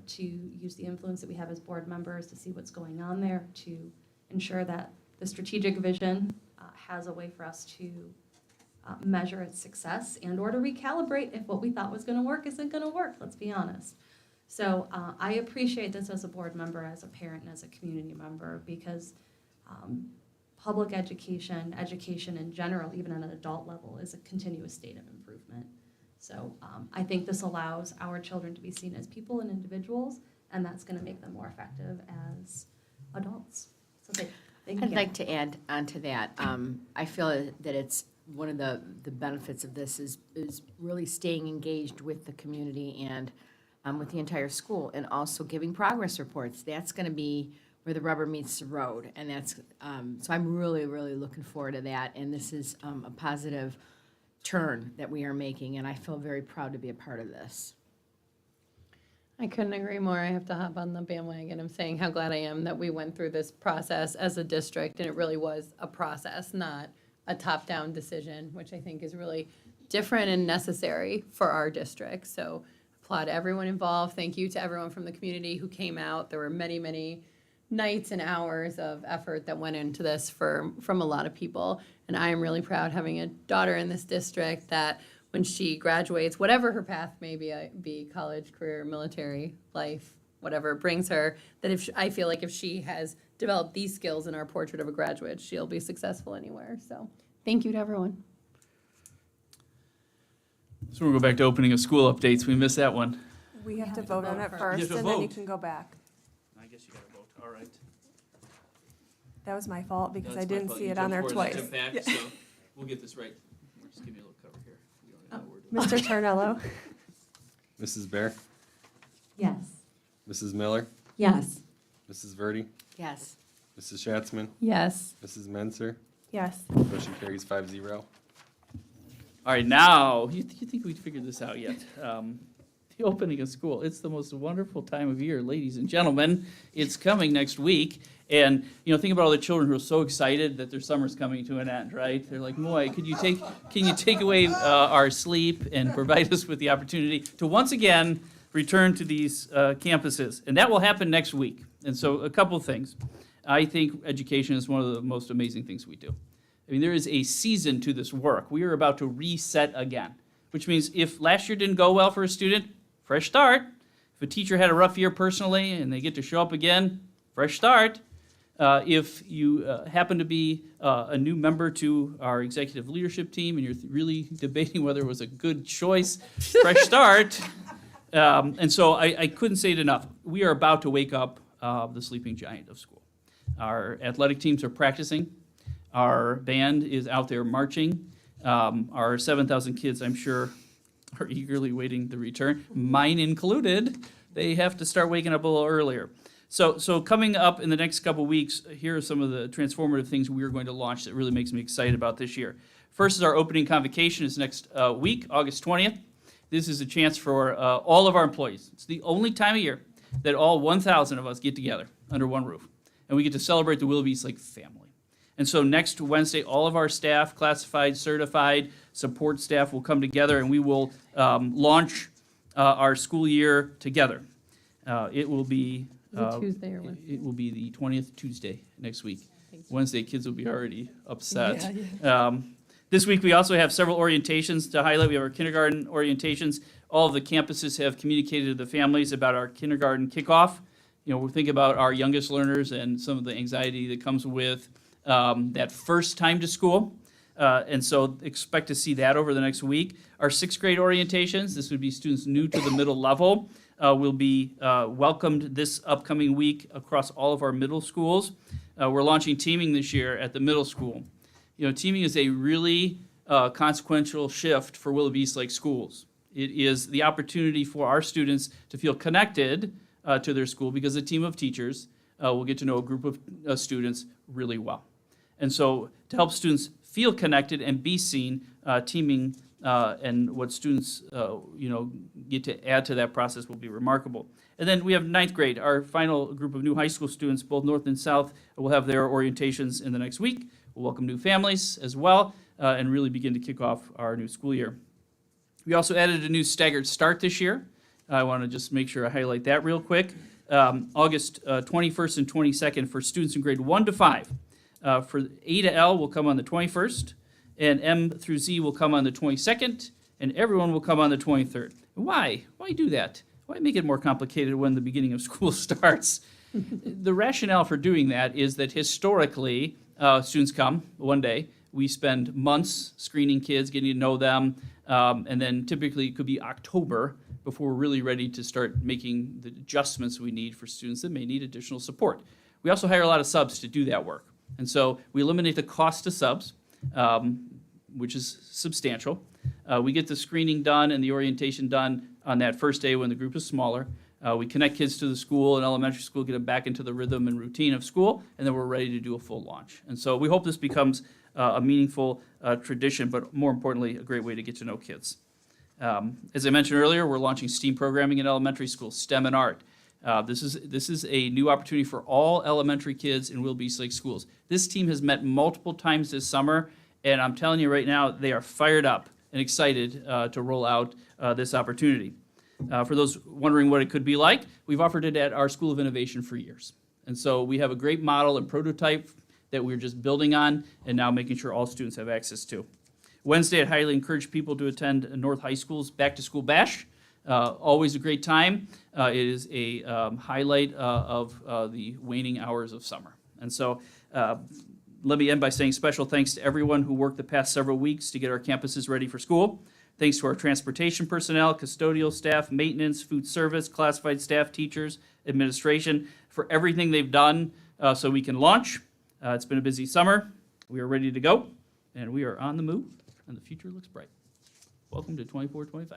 to use the influence that we have as board members to see what's going on there, to ensure that the strategic vision has a way for us to measure its success and or to recalibrate if what we thought was going to work isn't going to work, let's be honest. So I appreciate this as a board member, as a parent, and as a community member, because public education, education in general, even on an adult level, is a continuous state of improvement. So I think this allows our children to be seen as people and individuals, and that's going to make them more effective as adults. So thank you. I'd like to add on to that. I feel that it's one of the benefits of this is really staying engaged with the community and with the entire school, and also giving progress reports. That's going to be where the rubber meets the road, and that's so I'm really, really looking forward to that. And this is a positive turn that we are making, and I feel very proud to be a part of this. I couldn't agree more. I have to hop on the bandwagon of saying how glad I am that we went through this process as a district, and it really was a process, not a top-down decision, which I think is really different and necessary for our district. So applaud everyone involved. Thank you to everyone from the community who came out. There were many, many nights and hours of effort that went into this from a lot of people. And I am really proud having a daughter in this district that when she graduates, whatever her path may be college, career, military, life, whatever it brings her, that I feel like if she has developed these skills in our portrait of a graduate, she'll be successful anywhere. So thank you to everyone. So we'll go back to opening of school updates. We missed that one. We have to vote on it You first, have to and then you vote. can go back. I guess you got to vote. All right. That was my fault because I That's my didn't fault. see You it on jumped there forward, twice. jumped back, Yeah. so we'll get this right. We'll just give you a little cover here. We already know what we're doing. Mr. Tornello? Mrs. Bear, Yes. Mrs. Miller, Yes. Mrs. Verdi, Yes. Mrs. Schatzman, Yes. Mrs. Menser. Yes. Motion carries 5-0. All right, now, you think we'd figured this out yet? The opening of school. It's the most wonderful time of year, ladies and gentlemen. It's coming next week. And, think about all the children who are so excited that their summer's coming to an end, right? They're like, Moy, can you take away our sleep and provide us with the opportunity to once again return to these campuses? And that will happen next week. And so a couple of things. I think education is one of the most amazing things we do. I mean, there is a season to this work. We are about to reset again, which means if last year didn't go well for a student, fresh start. If a teacher had a rough year personally and they get to show up again, fresh start. If you happen to be a new member to our executive leadership team and you're really debating whether it was a good choice, fresh start. And so I couldn't say it enough. We are about to wake up the sleeping giant of school. Our athletic teams are practicing. Our band is out there marching. Our 7,000 kids, I'm sure, are eagerly waiting to return, mine included. They have to start waking up a little earlier. So coming up in the next couple weeks, here are some of the transformative things we are going to launch that really makes me excited about this year. First is our opening convocation is next week, August 20th. This is a chance for all of our employees. It's the only time of year that all 1,000 of us get together under one roof. And we get to celebrate the Willoughbys like family. And so next Wednesday, all of our staff, classified, certified, support staff will come together and we will launch our school year together. It will be. Is it Tuesday or Wednesday? It will be the 20th Tuesday next week. Thank you. Wednesday, kids will be already upset. Yeah, This week, we also have several orientations to highlight. We have our kindergarten orientations. All of the campuses have communicated to the families about our kindergarten kickoff. You know, we think about our youngest learners and some of the anxiety that comes with that first time to school. And so expect to see that over the next week. Our sixth grade orientations, this would be students new to the middle level, will be welcomed this upcoming week across all of our middle schools. We're launching teaming this year at the middle school. You know, teaming is a really consequential shift for Willoughby East Lake schools. It is the opportunity for our students to feel connected to their school because a team of teachers will get to know a group of students really well. And so to help students feel connected and be seen, teaming and what students get to add to that process will be remarkable. And then we have ninth grade, our final group of new high school students, both north and south, will have their orientations in the next week. We'll welcome new families as well and really begin to kick off our new school year. We also added a new staggered start this year. I want to just make sure I highlight that real quick. August 21st and 22nd for students in grade 1 to 5. For A to L will come on the 21st, and M through Z will come on the 22nd, and everyone will come on the 23rd. Why? Why do that? Why make it more complicated when the beginning of school starts? The rationale for doing that is that historically, students come one day. We spend months screening kids, getting to know them, and then typically it could be October before we're really ready to start making the adjustments we need for students that may need additional support. We also hire a lot of subs to do that work. And so we eliminate the cost of subs, which is substantial. We get the screening done and the orientation done on that first day when the group is smaller. We connect kids to the school and elementary school, get them back into the rhythm and routine of school, and then we're ready to do a full launch. And so we hope this becomes a meaningful tradition, but more importantly, a great way to get to know kids. As I mentioned earlier, we're launching STEAM programming in elementary school, STEM and art. This is a new opportunity for all elementary kids in Willoughby East Lake schools. This team has met multiple times this summer, and I'm telling you right now, they are fired up and excited to roll out this opportunity. For those wondering what it could be like, we've offered it at our School of Innovation for years. And so we have a great model and prototype that we're just building on and now making sure all students have access to. Wednesday, I'd highly encourage people to attend North High School's Back to School Bash. Always a great time. It is a highlight of the waning hours of summer. And so let me end by saying special thanks to everyone who worked the past several weeks to get our campuses ready for school. Thanks to our transportation personnel, custodial staff, maintenance, food service, classified staff, teachers, administration, for everything they've done so we can launch. It's been a busy summer. We are ready to go, and we are on the move, and the future looks bright. Welcome to 24-25.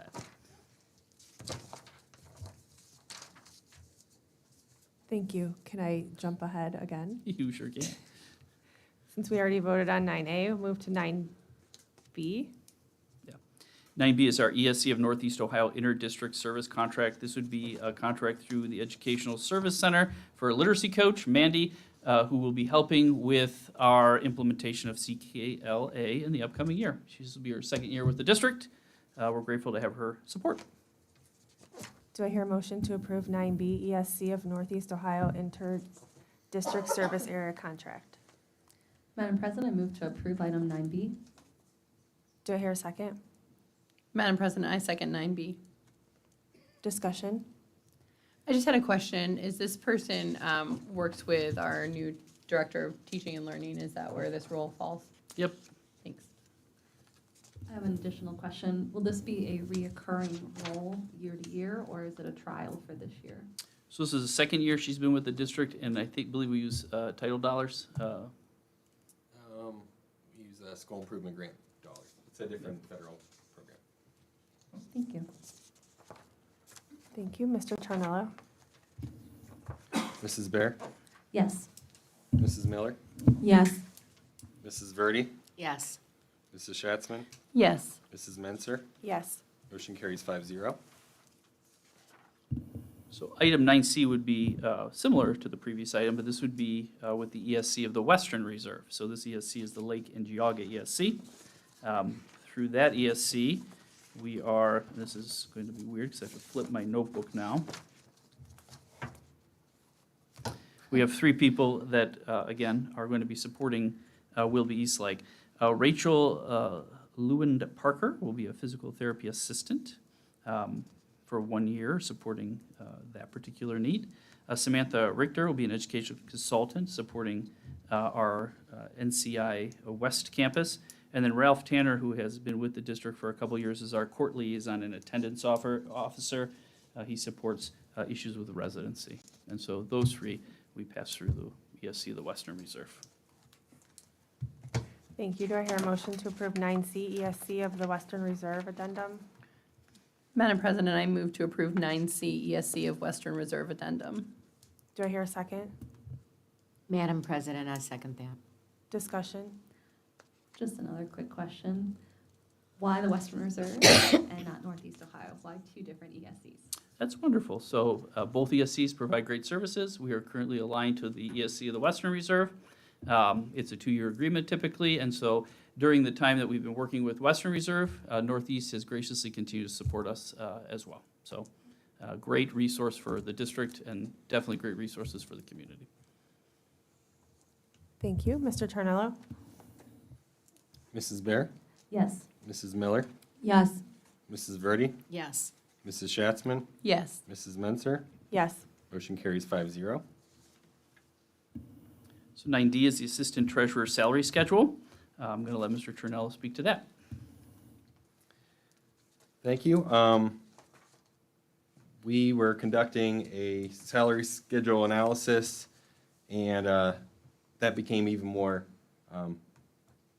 Thank you. Can I jump ahead again? You sure can. Since we already voted on 9A, we'll move to 9B. 9B is our ESC of Northeast Ohio Inter-District Service Contract. This would be a contract through the Educational Service Center for a literacy coach, Mandy, who will be helping with our implementation of CKLA in the upcoming year. This will be her second year with the district. We're grateful to have her support. Do I hear a motion to approve 9B ESC of Northeast Ohio Inter-District Service Area Contract? Madam President, I move to approve item 9B. Do I hear a second? Madam President, I second 9B. Discussion? I just had a question. Is this person works with our new Director of Teaching and Learning? Is that where this role falls? Yep. Thanks. I have an additional question. Will this be a reoccurring role year to year, or is it a trial for this year? So this is the second year she's been with the district, and I believe we use title dollars. We use school improvement grant dollars. It's a different federal program. Thank you. Thank you. Mr. Tornello? Mrs. Bear, Yes. Mrs. Miller, Yes. Mrs. Verdi, Yes. Mrs. Schatzman, Yes. Mrs. Menser. Yes. Motion carries 5-0. So item 9C would be similar to the previous item, but this would be with the ESC of the Western Reserve. So this ESC is the Lake and Geauga ESC. Through that ESC, we are, this is going to be weird because I have to flip my notebook now. We have 3 people that, again, are going to be supporting Wilby East Lake. Rachel Lewand Parker will be a physical therapy assistant for 1 year, supporting that particular need. Samantha Richter will be an educational consultant, supporting our NCI West campus. And then Ralph Tanner, who has been with the district for a couple years, is our court liaison and attendance officer. He supports issues with residency. And so those 3, we pass through the ESC of the Western Reserve. Thank you. Do I hear a motion to approve 9C ESC of the Western Reserve Addendum? Madam President, I move to approve 9C ESC of Western Reserve Addendum. Do I hear a second? Madam President, I second that. Discussion? Just another quick question. Why the Western Reserve and not Northeast Ohio? Why 2 different ESCs? That's wonderful. So both ESCs provide great services. We are currently aligned to the ESC of the Western Reserve. It's a 2-year agreement typically, and so during the time that we've been working with Western Reserve, Northeast has graciously continued to support us as well. So great resource for the district and definitely great resources for the community. Thank you. Mr. Tornello? Mrs. Bear, Yes. Mrs. Miller, Yes. Mrs. Verdi, Yes. Mrs. Schatzman, Yes. Mrs. Menser. Yes. Motion carries 5-0. So 9D is the Assistant Treasurer Salary Schedule. I'm going to let Mr. Turnell speak to that. Thank you. We were conducting a salary schedule analysis, and that became even more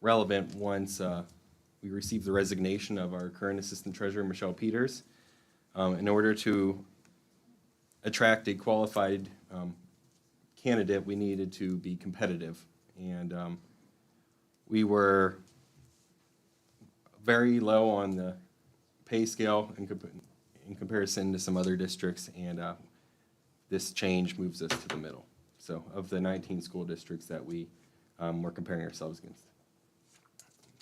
relevant once we received the resignation of our current Assistant Treasurer, Michelle Peters. In order to attract a qualified candidate, we needed to be competitive. And we were very low on the pay scale in comparison to some other districts, and this change moves us to the middle. So of the 19 school districts that we were comparing ourselves against,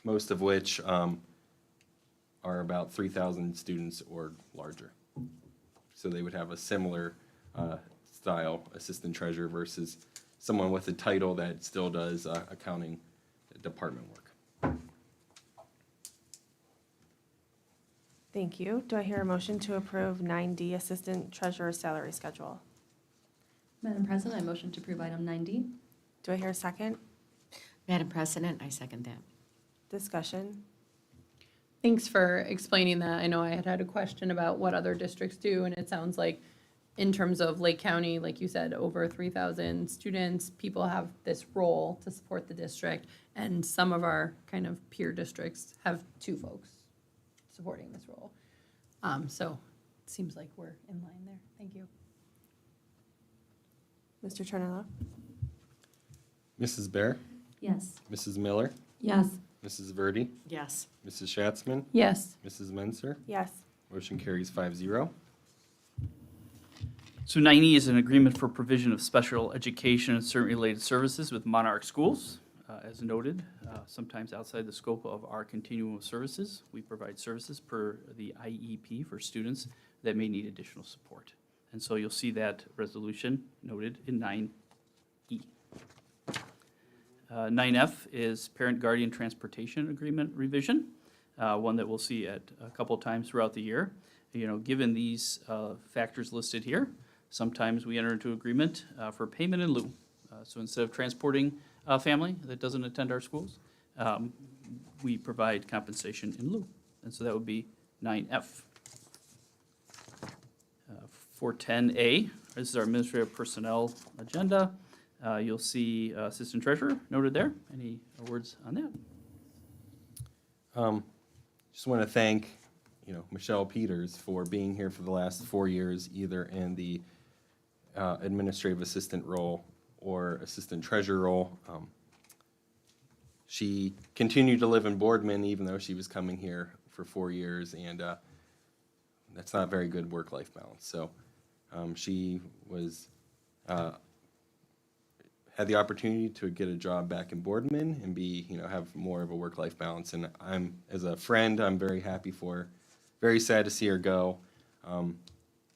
most of which are about 3,000 students or larger. So they would have a similar style assistant treasurer versus someone with a title that still does accounting department work. Thank you. Do I hear a motion to approve 9D Assistant Treasurer Salary Schedule? Madam President, I motion to approve item 9D. Do I hear a second? Madam President, I second that. Discussion? Thanks for explaining that. I know I had a question about what other districts do, and it sounds like in terms of Lake County, like you said, over 3,000 students, people have this role to support the district, and some of our kind of peer districts have 2 folks supporting this role. So it seems like we're in line there. Thank you. Mr. Tornello? Mrs. Bear, Yes. Mrs. Miller, Yes. Mrs. Verdi, Yes. Mrs. Schatzman, Yes. Mrs. Menser. Yes. Motion carries 5-0. So 9E is an agreement for provision of special education and certain related services with Monarch Schools. As noted, sometimes outside the scope of our continuum of services, we provide services per the IEP for students that may need additional support. And so you'll see that resolution noted in 9E. 9F is Parent Guardian Transportation Agreement revision, one that we'll see at a couple times throughout the year. You know, given these factors listed here, sometimes we enter into agreement for payment in lieu. So instead of transporting a family that doesn't attend our schools, we provide compensation in lieu. And so that would be 9F. For 10A, this is our administrative personnel agenda. You'll see Assistant Treasurer noted there. Any words on that? Just want to thank, Michelle Peters for being here for the last 4 years, either in the administrative assistant role or assistant treasurer role. She continued to live in Boardman even though she was coming here for 4 years, and that's not very good work-life balance. So She was had the opportunity to get a job back in Boardman and have more of a work-life balance. And as a friend, I'm very happy for her. Very sad to see her go.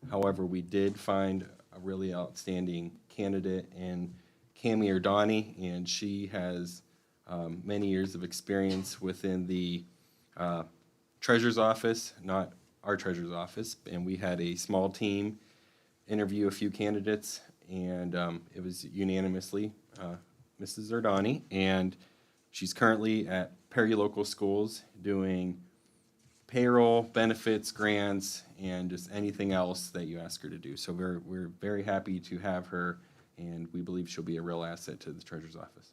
However, we did find a really outstanding candidate in Cami Erdani, and she has many years of experience within the treasurer's office, not our treasurer's office. And we had a small team interview a few candidates, and it was unanimously Mrs. Erdani. And she's currently at Perry Local Schools doing payroll, benefits, grants, and just anything else that you ask her to do. So we're very happy to have her, and we believe she'll be a real asset to the treasurer's office.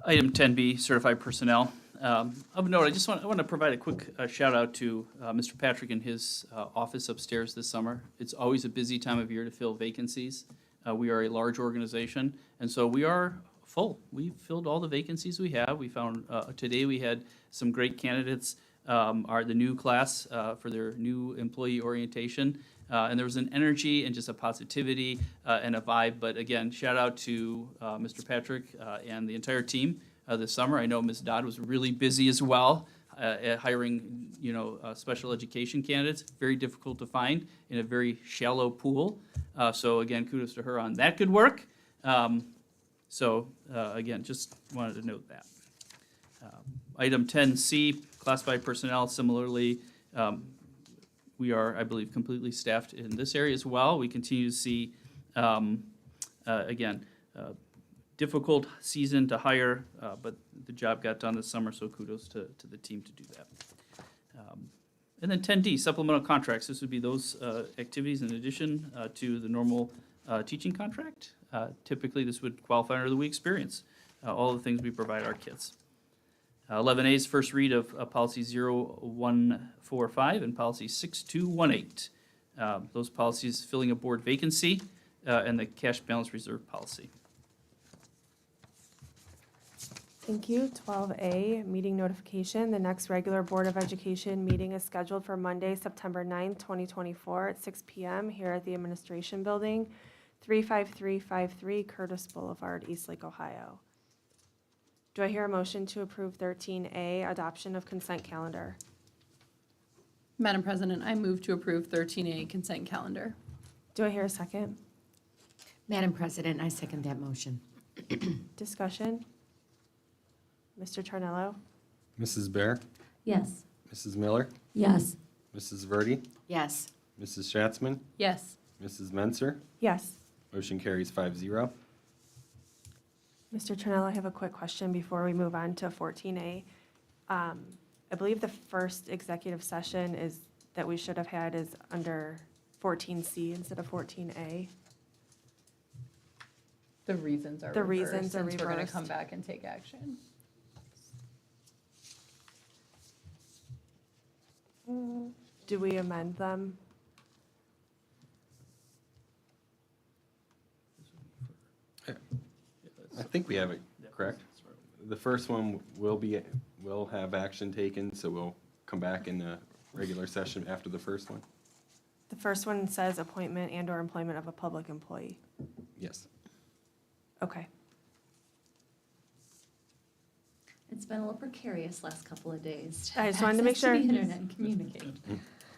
Item 10B, certified personnel. Of note, I want to provide a quick shout out to Mr. Patrick and his office upstairs this summer. It's always a busy time of year to fill vacancies. We are a large organization, and so we are full. We've filled all the vacancies we have. We found, today we had some great candidates, the new class for their new employee orientation. And there was an energy and just a positivity and a vibe. But again, shout out to Mr. Patrick and the entire team this summer. I know Ms. Dodd was really busy as well at hiring, special education candidates. Very difficult to find in a very shallow pool. So again, kudos to her on that good work. Again, just wanted to note that. Item 10C, classified personnel. Similarly, we are, I believe, completely staffed in this area as well. We continue to see, again, difficult season to hire, but the job got done this summer, so kudos to the team to do that. And then 10D, supplemental contracts. This would be those activities in addition to the normal teaching contract. Typically, this would qualify under the We Experience, all the things we provide our kids. 11A is first read of policy 0145 and policy 6218. Those policies filling a board vacancy and the cash balance reserve policy. Thank you. 12A, meeting notification. The next regular Board of Education meeting is scheduled for Monday, September 9th, 2024 at 6 p.m. here at the Administration Building, 35353 Curtis Boulevard, Eastlake, Ohio. Do I hear a motion to approve 13A, adoption of consent calendar? Madam President, I move to approve 13A consent calendar. Do I hear a second? Madam President, I second that motion. Discussion? Mr. Tarnello? Mrs. Bear, Yes. Mrs. Miller, Yes. Mrs. Verdi, Yes. Mrs. Schatzman, Yes. Mrs. Menser. Yes. Motion carries 5-0. Mr. Tarnello, I have a quick question before we move on to 14A. I believe the first executive session that we should have had is under 14C instead of 14A. The reasons are The reversed, reasons are since we're going to reversed. come back and take action. Do we amend them? I think we have it correct. The first one will have action taken, so we'll come back in the regular session after the first one. The first one says appointment and/or employment of a public employee. Yes. Okay. It's been a little precarious last couple of days. I just wanted to make access sure. the internet and communicate.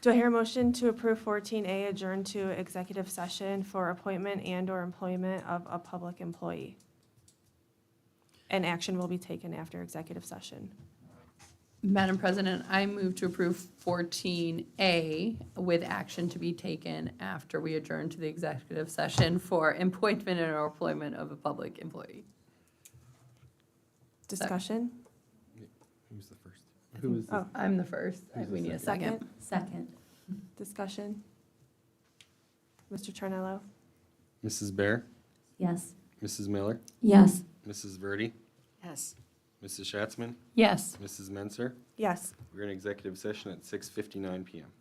Do I hear a motion to approve 14A, adjourn to executive session for appointment and/or employment of a public employee? And action will be taken after executive session. Madam President, I move to approve 14A with action to be taken after we adjourn to the executive session for appointment and or employment of a public employee. Discussion? Who's the first? Who is the? Oh, I'm the first. Who's the We need a second. Second. discussion? Mr. Tarnello? Mrs. Bear, Yes. Mrs. Miller, Yes. Mrs. Verdi, Yes. Mrs. Schatzman, Yes. Mrs. Menser. Yes. We're in executive session at 6:59 p.m.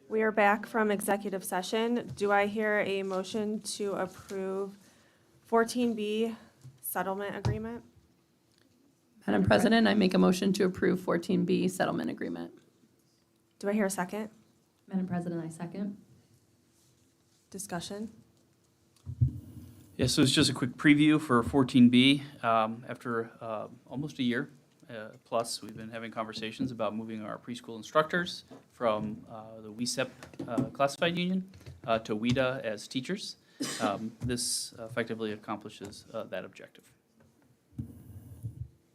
We are back from executive session. Do I hear a motion to approve 14B settlement agreement? Madam President, I make a motion to approve 14B settlement agreement. Do I hear a second? Madam President, I second. Discussion? Yeah, so it's just a quick preview for 14B. After almost a year plus, we've been having conversations about moving our preschool instructors from the WESEP classified union to WEDA as teachers. This effectively accomplishes that objective.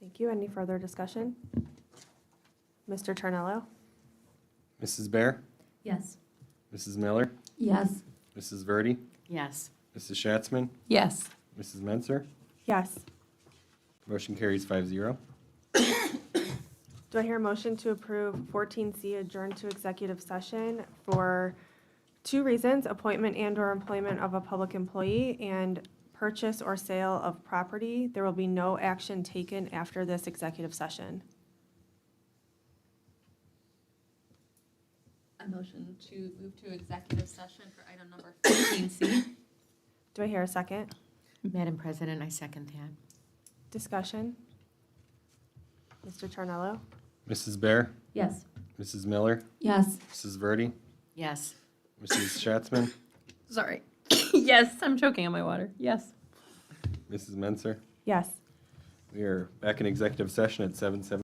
Thank you. Any further discussion? Mr. Tornello? Mrs. Bear? Yes. Mrs. Miller? Yes. Mrs. Verdi? Yes. Mrs. Schatzman? Yes. Mrs. Menzer? Yes. Motion carries 5-0. Do I hear a motion to approve 14C adjourn to executive session for 2 reasons, appointment and/or employment of a public employee and purchase or sale of property? There will be no action taken after this executive session. A motion to move to executive session for item number 15C. Do I hear a second? Madam President, I second that. Discussion? Mr. Tornello? Mrs. Bear? Yes. Mrs. Miller? Yes. Mrs. Verdi? Yes. Mrs. Schatzman? Sorry. Yes, I'm choking on my water. Yes. Mrs. Menzer? Yes. We are back in executive session at 7:17.